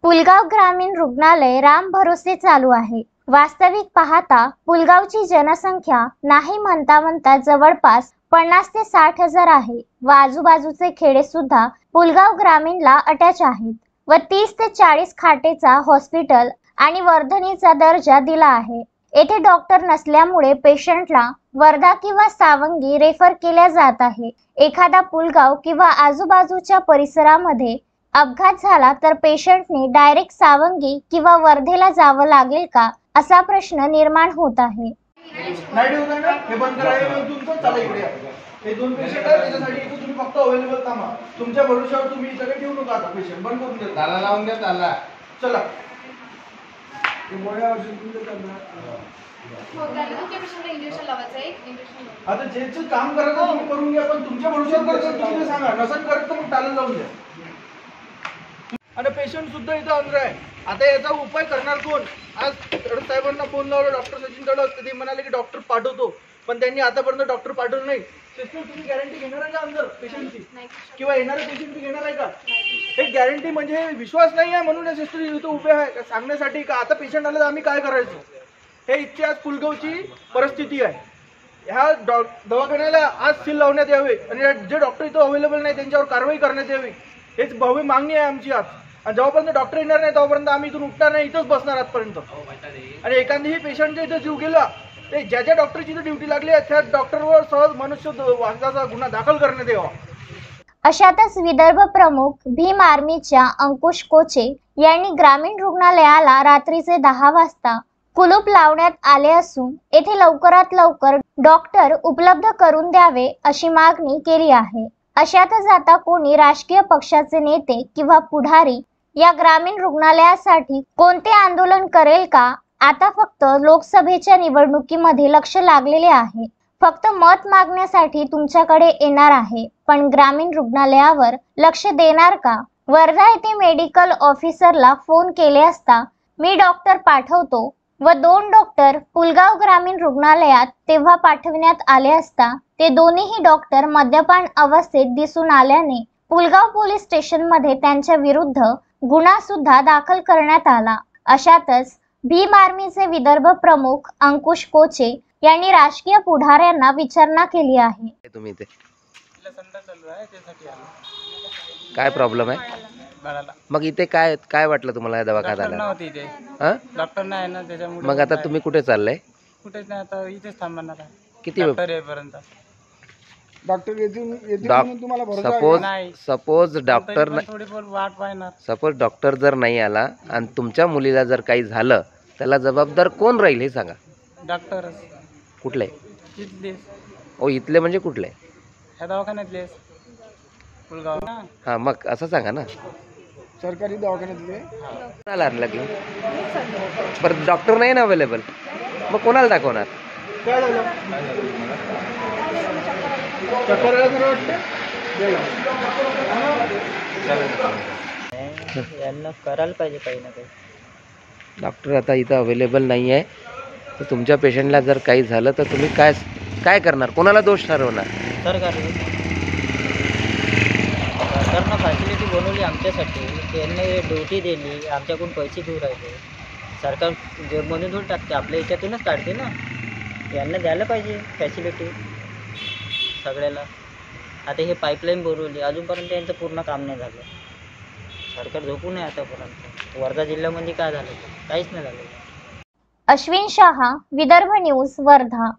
पुलगाव ग्रामीण रुग्णालय राम भरोसे चालू आहे। वास्तविक पाहता पुलगावची जनसंख्या नाही म्हणता म्हणता जवळपास 50 ते 60 हजार आहे व आजूबाजूचे खेडे सुद्धा पुलगाव ग्रामीणला अटॅच आहेत व 30 ते 40 खाटेचा हॉस्पिटल आणि वर्धनीचा दर्जा दिला आहे। येथे डॉक्टर नसल्यामुळे पेशंटला वर्धा किंवा सावंगी रेफर केल्या जात आहे। एखादा पुलगाव किंवा आजूबाजूच्या परिसरामध्ये अपघात झाला तर पेशंटने डायरेक्ट सावंगी किंवा वर्धेला जावं लागेल का असा प्रश्न निर्माण होत आहे। हे बंद करायला तुमचं चला इकडे हे दोन पेशंट आहेत त्याच्यासाठी इथे तुम्ही फक्त अवेलेबल थांबा। तुमच्या भरोश्यावर तुम्ही इथे ठेवू नका आता पेशंट बंद करून द्या ताला लावून द्या ताला चला हे मोठ्या औषध तुमचं करणार हो त्याला तुमच्या पेशंटला इंजेक्शन लावायचं आहे इंजेक्शन आता जे काम करायचं तुम्ही करून घ्या पण तुमच्या भरोश्यावर करायचं तुम्ही सांगा नसेल करत तर मग ताला लावून द्या आणि पेशंट सुद्धा इथं अंदर आहे। आता याचा उपाय करणार कोण? आज तडस साहेबांना फोन लावला डॉक्टर सचिन तडस ते म्हणाले की डॉक्टर पाठवतो पण त्यांनी आतापर्यंत डॉक्टर पाठवलं नाही। सिस्टर तुम्ही गॅरंटी घेणार आहे का अंदर पेशंटची किंवा येणारे पेशंटची घेणार आहे का? हे गॅरंटी म्हणजे विश्वास नाही आहे म्हणून सिस्टर इथं उभे आहे सांगण्यासाठी का आता पेशंट आलं तर आम्ही काय करायचं। हे इतकी आज पुलगावची परिस्थिती आहे। ह्या दवाखान्याला आज सील लावण्यात यावे आणि जे डॉक्टर इथं अवेलेबल नाही त्यांच्यावर कारवाई करण्यात यावी हेच भव्य मागणी आहे आमची आज। आणि जेव्हापर्यंत डॉक्टर येणार नाही तोपर्यंत आम्ही इथून उठणार नाही इथंच बसणार आजपर्यंत। आणि एखादीही पेशंटच्या इथं जीव गेला ते ज्या डॉक्टरची इथं ड्युटी लागली आहे त्या डॉक्टरवर सहज मनुष्य वादाचा गुन्हा दाखल करण्यात यावा। अशातच विदर्भ प्रमुख भीम आर्मीच्या अंकुश कोचे यांनी ग्रामीण रुग्णालयाला रात्रीचे 10 वाजता कुलूप लावण्यात आले असून येथे लवकरात लवकर डॉक्टर उपलब्ध करून द्यावे अशी मागणी केली आहे। अशातच आता कोणी राजकीय पक्षाचे नेते किंवा पुढारी या ग्रामीण रुग्णालयासाठी कोणते आंदोलन करेल का? आता फक्त लोकसभेच्या निवडणुकीमध्ये लक्ष लागलेले आहे। फक्त मत मागण्यासाठी तुमच्याकडे येणार आहे पण ग्रामीण रुग्णालयावर लक्ष देणार का? वर्धा येथे मेडिकल ऑफिसरला फोन केले असता मी डॉक्टर पाठवतो व 2 डॉक्टर पुलगाव ग्रामीण रुग्णालयात तेव्हा पाठविण्यात आले असता ते दोन्हीही डॉक्टर मद्यपान अवस्थेत दिसून आल्याने पुलगाव पोलीस स्टेशनमध्ये त्यांच्या विरुद्ध गुन्हा सुद्धा दाखल करण्यात आला। अशातच भीम आर्मीचे विदर्भ प्रमुख अंकुश कोचे यांनी राजकीय पुढाऱ्यांना विचारणा केली आहे। तुम्ही इथे काय प्रॉब्लेम आहे? मग इथे काय काय वाटलं तुम्हाला दवाखान्यात आला? डॉक्टर नाही ना त्याच्यामुळे मग आता तुम्ही कुठे चाललाय? कुठेच नाही आता इथेच थांबणार आहे किती डॉक्टर येईपर्यंत। डॉक्टर येतील म्हणून तुम्हाला भरोसा सपोज डॉक्टर थोडी वाट पाहणार। सपोज डॉक्टर जर नाही आला आणि तुमच्या मुलीला जर काही झालं त्याला जबाबदार कोण राहील हे सांगा। डॉक्टर कुठले? इथले ओ इथले म्हणजे कुठले? ह्या दवाखान्यातले पुलगाव ना। हां मग असं सांगा ना सरकारी दवाखान्यातले कोणाला आणलं की बरं डॉक्टर नाही ना अवेलेबल मग कोणाला दाखवणार? काय झालं यांना करायला पाहिजे काही ना काही। डॉक्टर आता इथं अवेलेबल नाही आहे तर तुमच्या पेशंटला जर काही झालं तर तुम्ही काय काय करणार? कोणाला दोष ठरवणार? सरकारनं फॅसिलिटी बनवली आमच्यासाठी त्यांनी ड्युटी दिली आमच्याकडून पैसे घेऊ राहिले। सरकार जेबमधून थोडी टाकते आपल्या याच्यातूनच काढते ना। यांना द्यायला पाहिजे फॅसिलिटी सगळ्याला। आता हे पाईपलाईन बनवली अजूनपर्यंत यांचं पूर्ण काम नाही झालं। सरकार झोपून आहे आतापर्यंत। वर्धा जिल्ह्यामध्ये काय झालं? काहीच नाही झालं। अश्विन शाह, विदर्भ न्यूज, वर्धा।